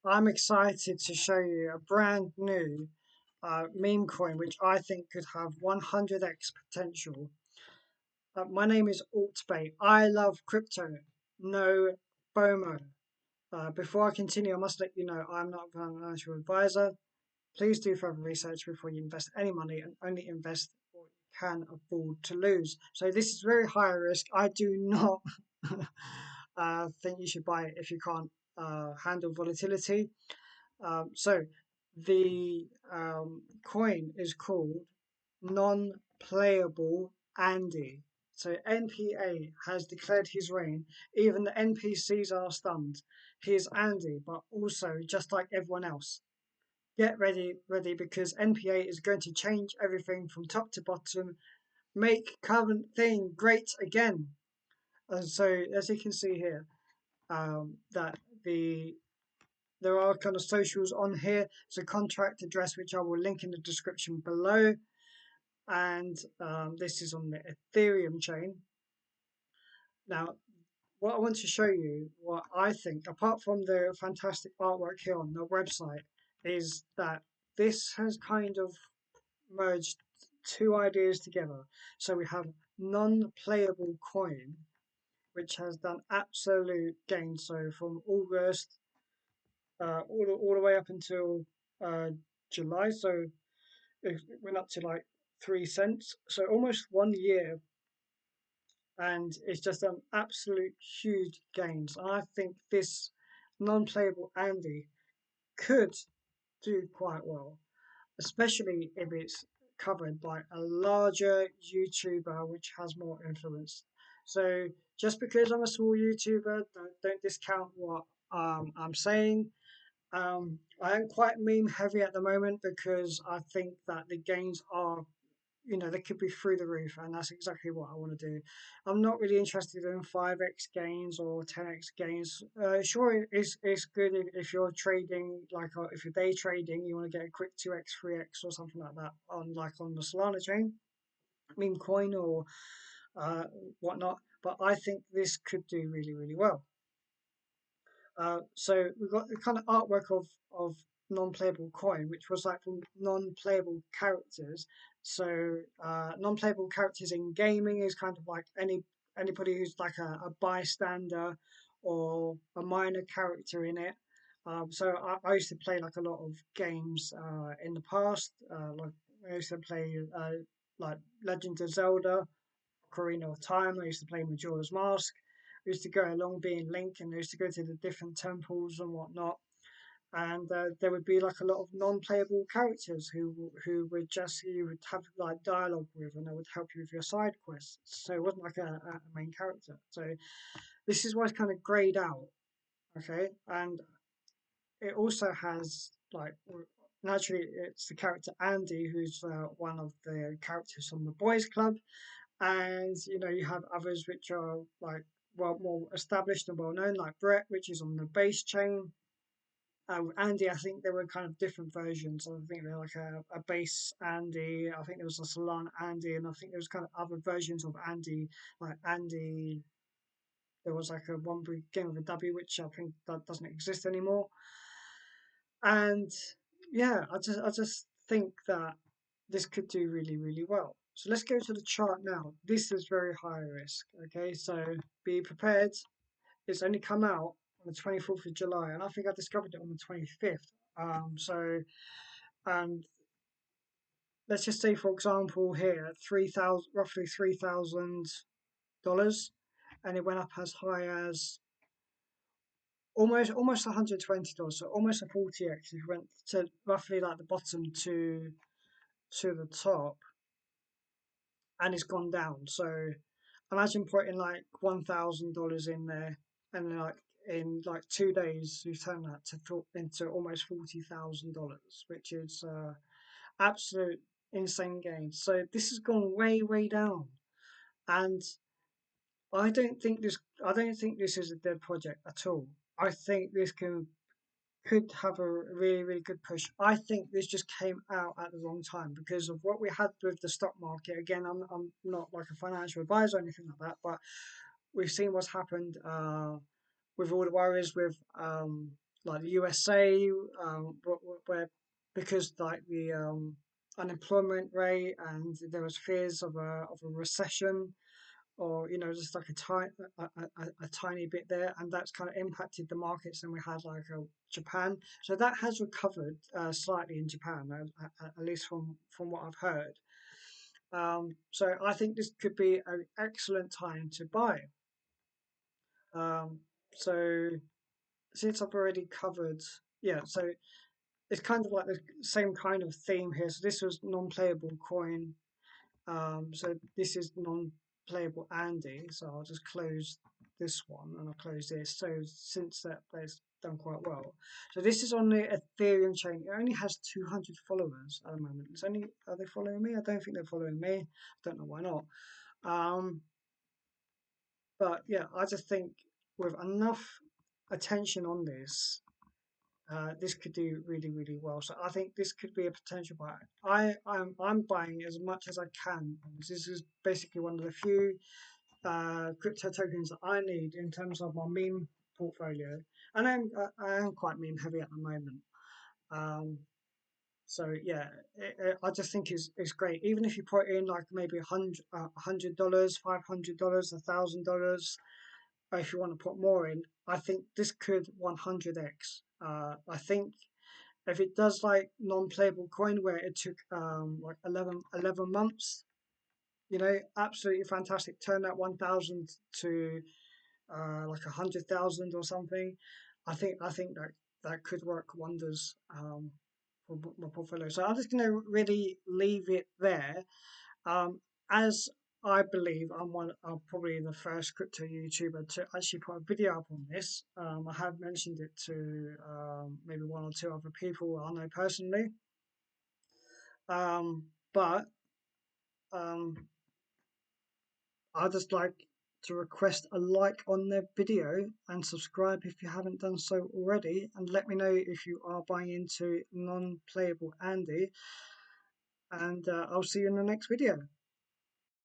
I'm excited to show you a brand new meme coin which I think could have 100x potential. My name is ALTBAE. I love crypto. No FOMO. Before I continue, I must let you know I'm not a financial advisor. Please do further research before you invest any money and only invest what you can afford to lose. So this is very high risk. I do not think you should buy it if you can't handle volatility. So the coin is called Non-Playable Andy. So NPA has declared his reign. Even the NPCs are stunned. He is Andy, but also just like everyone else. Get ready, because NPA is going to change everything from top to bottom, make current thing great again. And so, as you can see here, that there are kind of socials on here. It's a contract address which I will link in the description below, and this is on the Ethereum chain. Now, what I want to show you, what I think, apart from the fantastic artwork here on the website, is that this has kind of merged two ideas together. So we have non-playable coin, which has done absolute gains. So from August all the way up until uh, July, so it went up to like 3 cents. So almost 1 year, and it's just done absolute huge gains. And I think this non-playable Andy could do quite well, especially if it's covered by a larger YouTuber which has more influence. So just because I'm a small YouTuber, don't discount what I'm saying. I am quite meme heavy at the moment because I think that the gains are, they could be through the roof, and that's exactly what I want to do. I'm not really interested in 5x gains or 10x gains. Sure, it's good if you're trading, like if you're day trading, you want to get a quick 2x, 3x, or something like that on the Solana chain, meme coin or whatnot. But I think this could do really, really well. So we've got the kind of artwork of non-playable coin, which was like from non-playable characters. So non-playable characters in gaming is kind of like anybody who's like a bystander or a minor character in it. So I used to play like a lot of games in the past. Like I used to play like Legend of Zelda, Ocarina of Time. I used to play Majora's Mask. I used to go along being Link, and I used to go to the different temples and whatnot. And there would be like a lot of non-playable characters who would just you would have like dialogue with, and they would help you with your side quests. So it wasn't like a main character. So this is why it's kind of grayed out, okay? And it also has like naturally it's the character Andy, who's one of the characters from the boys club, and you have others which are like more established and well known, like Brett, which is on the base chain. Andy, I think there were kind of different versions. I think they're like a base Andy. I think there was a Solana Andy, and I think there was kind of other versions of Andy, like Andy. There was like a one beginning with a W, which I think that doesn't exist anymore. And yeah, I just think that this could do really, really well. So let's go to the chart now. This is very high risk. Okay, so be prepared. It's only come out on the 24th of July, and I think I discovered it on the 25th. And let's just say, for example, here, 3,000, roughly $3,000, and it went up as high as almost $120, so almost a 40x. If you went to roughly like the bottom to the top, and it's gone down. So imagine putting like $1,000 in there, and then like in like 2 days you turn that into almost $40,000, which is absolute insane gain. So this has gone way down, and I don't think this is a dead project at all. I think this could have a really good push. I think this just came out at the wrong time because of what we had with the stock market. Again, I'm not like a financial advisor or anything like that, but we've seen what's happened with all the worries with like the USA, where because like the unemployment rate and there was fears of a recession, or just like a tiny bit there, and that's kind of impacted the markets. And we had like Japan, so that has recovered slightly in Japan, at least from what I've heard. So I think this could be an excellent time to buy. Um, so since I've already covered, yeah, so it's kind of like the same kind of theme here. So this was non-playable coin. So this is non-playable Andy. So I'll just close this one and I'll close this. So since that's done quite well. So this is on the Ethereum chain. It only has 200 followers at the moment. Are they following me? I don't think they're following me. I don't know why not. Um, but yeah, I just think with enough attention on this, this could do really, really well. So I think this could be a potential buy. I'm buying as much as I can. This is basically one of the few crypto tokens that I need in terms of my meme portfolio, and I am quite meme heavy at the moment. Um, so yeah, I just think it's great. Even if you put in like maybe $100, $500, $1,000, or if you want to put more in, I think this could 100x. I think if it does like non-playable coin where it took like 11 months, absolutely fantastic. Turn that 1,000 to like 100,000 or something. I think that could work wonders for my portfolio. So I'm just going to really leave it there. As I believe I'm probably the first crypto YouTuber to actually put a video up on this. I have mentioned it to maybe one or two other people I know personally. But um, I'd just like to request a like on the video and subscribe if you haven't done so already, and let me know if you are buying into non-playable Andy, and I'll see you in the next video.